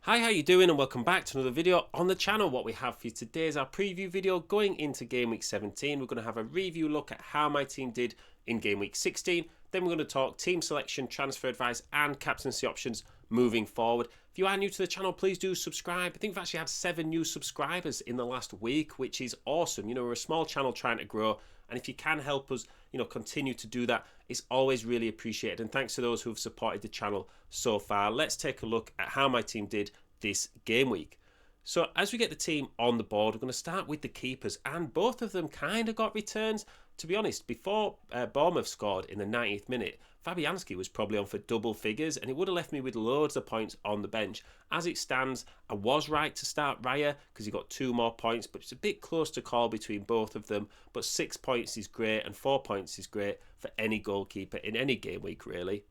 Hi, how you doing, and welcome back to another video on the channel. What we have for you today is our preview video going into Game Week 17. We're going to have a review look at how my team did in Game Week 16. Then we're going to talk team selection, transfer advice and captaincy options moving forward. If you are new to the channel, please do subscribe. I think we've actually had 7 new subscribers in the last week, which is awesome. You know, we're a small channel trying to grow, and if you can help us, continue to do that, it's always really appreciated. And thanks to those who've supported the channel so far. Let's take a look at how my team did this game week. So as we get the team on the board, we're going to start with the keepers, and both of them kind of got returns. To be honest, before Bournemouth scored in the 90th minute, Fabianski was probably on for double figures, and it would have left me with loads of points on the bench. As it stands, I was right to start Raya because he got 2 more points, but it's a bit close to call between both of them. But 6 points is great, and 4 points is great for any goalkeeper in any game week, really.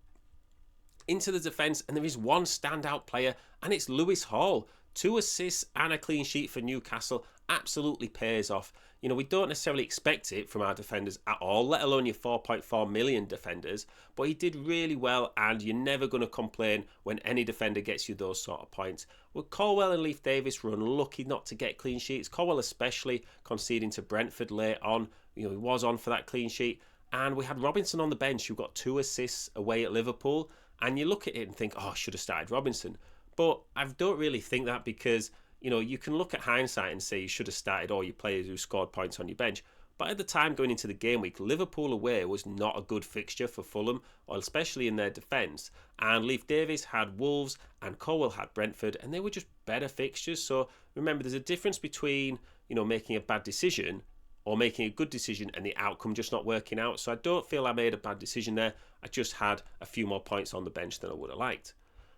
Into the defence, and there is one standout player, and it's Lewis Hall. 2 assists and a clean sheet for Newcastle absolutely pays off. We don't necessarily expect it from our defenders at all, let alone your 4.4 million defenders, but he did really well, and you're never going to complain when any defender gets you those sort of points. Well, Colwell and Leif Davis were unlucky not to get clean sheets, Colwell especially conceding to Brentford late on. He was on for that clean sheet, and we had Robinson on the bench who got 2 assists away at Liverpool, and you look at it and think, oh, I should have started Robinson. But I don't really think that, because you can look at hindsight and say you should have started all your players who scored points on your bench. But at the time going into the game week, Liverpool away was not a good fixture for Fulham, or especially in their defence. And Leif Davis had Wolves and Colwell had Brentford, and they were just better fixtures. So remember, there's a difference between making a bad decision or making a good decision and the outcome just not working out. So I don't feel I made a bad decision there. I just had a few more points on the bench than I would have liked.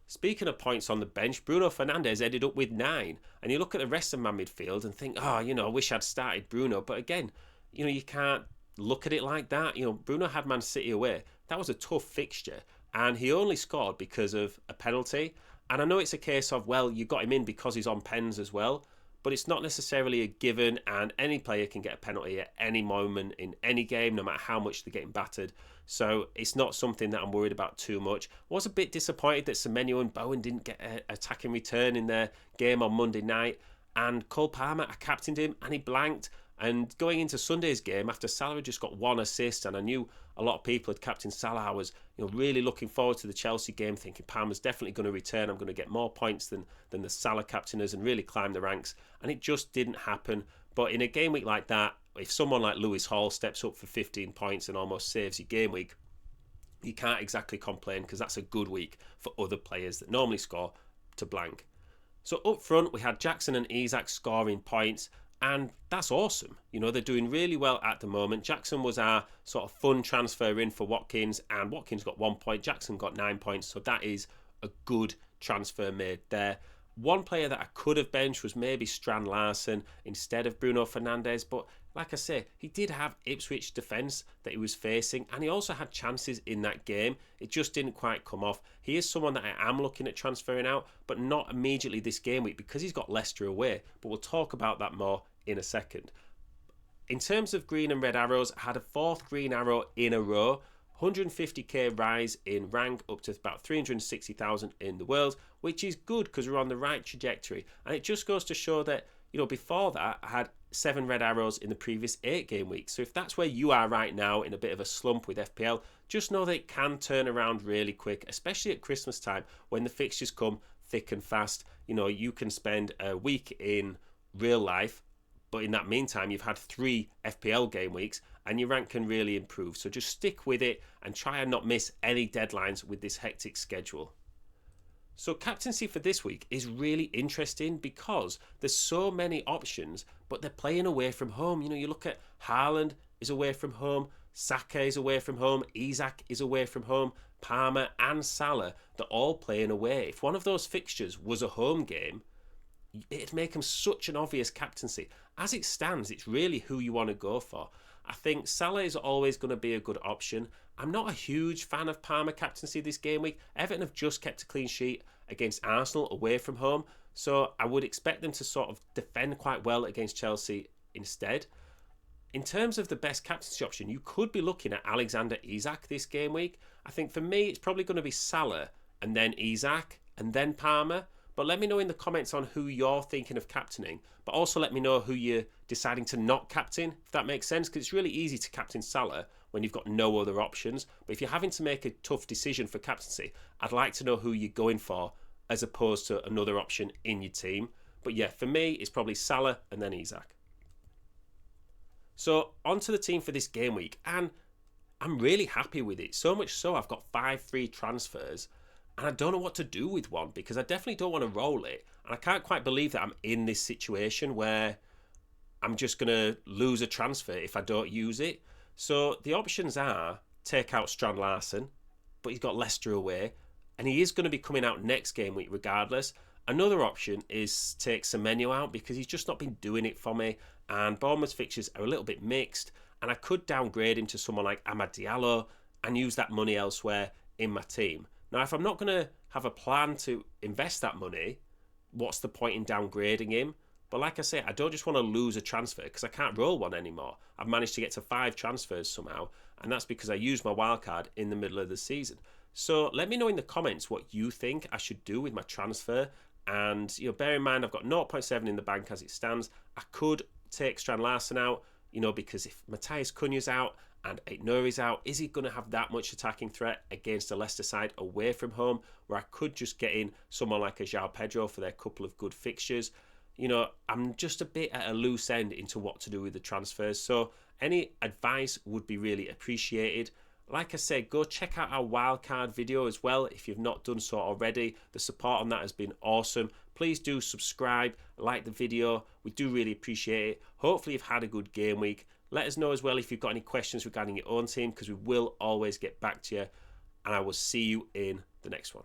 Speaking of points on the bench, Bruno Fernandes ended up with 9. And you look at the rest of my midfield and think, I wish I'd started Bruno. But again, you can't look at it like that. Bruno had Man City away. That was a tough fixture. And he only scored because of a penalty. And I know it's a case of, well, you got him in because he's on pens as well. But it's not necessarily a given, and any player can get a penalty at any moment in any game, no matter how much they're getting battered. So it's not something that I'm worried about too much. I was a bit disappointed that Semenyo and Bowen didn't get an attacking return in their game on Monday night. And Cole Palmer, I captained him, and he blanked. And going into Sunday's game, after Salah had just got 1 assist, and I knew a lot of people had captained Salah, I was really looking forward to the Chelsea game, thinking Palmer's definitely going to return. I'm going to get more points than the Salah captainers and really climb the ranks. And it just didn't happen. But in a game week like that, if someone like Lewis Hall steps up for 15 points and almost saves your game week, you can't exactly complain, because that's a good week for other players that normally score to blank. So up front, we had Jackson and Isak scoring points, and that's awesome. They're doing really well at the moment. Jackson was our sort of fun transfer in for Watkins, and Watkins got 1 point. Jackson got 9 points, so that is a good transfer made there. One player that I could have benched was maybe Strand Larsen instead of Bruno Fernandes, but like I say, he did have Ipswich defence that he was facing, and he also had chances in that game. It just didn't quite come off. He is someone that I am looking at transferring out, but not immediately this game week because he's got Leicester away, but we'll talk about that more in a second. In terms of green and red arrows, I had a 4th green arrow in a row. 150k rise in rank, up to about 360,000 in the world, which is good because we're on the right trajectory. And it just goes to show that, before that, I had 7 red arrows in the previous 8 game weeks. So if that's where you are right now, in a bit of a slump with FPL, just know that it can turn around really quick, especially at Christmas time when the fixtures come thick and fast. You can spend a week in real life, but in that meantime, you've had 3 FPL game weeks and your rank can really improve. So just stick with it and try and not miss any deadlines with this hectic schedule. So captaincy for this week is really interesting because there's so many options, but they're playing away from home. You look at Haaland is away from home, Saka is away from home, Isak is away from home, Palmer and Salah, they're all playing away. If one of those fixtures was a home game, it'd make him such an obvious captaincy. As it stands, it's really who you want to go for. I think Salah is always going to be a good option. I'm not a huge fan of Palmer captaincy this game week. Everton have just kept a clean sheet against Arsenal away from home, so I would expect them to sort of defend quite well against Chelsea instead. In terms of the best captaincy option, you could be looking at Alexander Isak this game week. I think for me, it's probably going to be Salah and then Isak and then Palmer. But let me know in the comments on who you're thinking of captaining, but also let me know who you're deciding to not captain, if that makes sense, because it's really easy to captain Salah when you've got no other options. But if you're having to make a tough decision for captaincy, I'd like to know who you're going for as opposed to another option in your team. But yeah, for me, it's probably Salah and then Isak. So onto the team for this game week, and I'm really happy with it. So much so I've got 5 free transfers, and I don't know what to do with one because I definitely don't want to roll it. And I can't quite believe that I'm in this situation where I'm just going to lose a transfer if I don't use it. So the options are take out Strand Larsen, but he's got Leicester away, and he is going to be coming out next game week regardless. Another option is take Semenyo out because he's just not been doing it for me, and Bournemouth's fixtures are a little bit mixed, and I could downgrade him to someone like Amad Diallo and use that money elsewhere in my team. Now, if I'm not going to have a plan to invest that money, what's the point in downgrading him? But like I say, I don't just want to lose a transfer because I can't roll one anymore. I've managed to get to 5 transfers somehow, and that's because I used my wildcard in the middle of the season. So let me know in the comments what you think I should do with my transfer. And bear in mind, I've got 0.7 in the bank as it stands. I could take Strand Larsen out, because if Matthias Cunha's out and Aït-Nouri's out, is he going to have that much attacking threat against a Leicester side away from home, where I could just get in someone like a João Pedro for their couple of good fixtures? I'm just a bit at a loose end into what to do with the transfers, so any advice would be really appreciated. Like I said, go check out our wildcard video as well if you've not done so already. The support on that has been awesome. Please do subscribe, like the video. We do really appreciate it. Hopefully you've had a good game week. Let us know as well if you've got any questions regarding your own team, because we will always get back to you. And I will see you in the next one.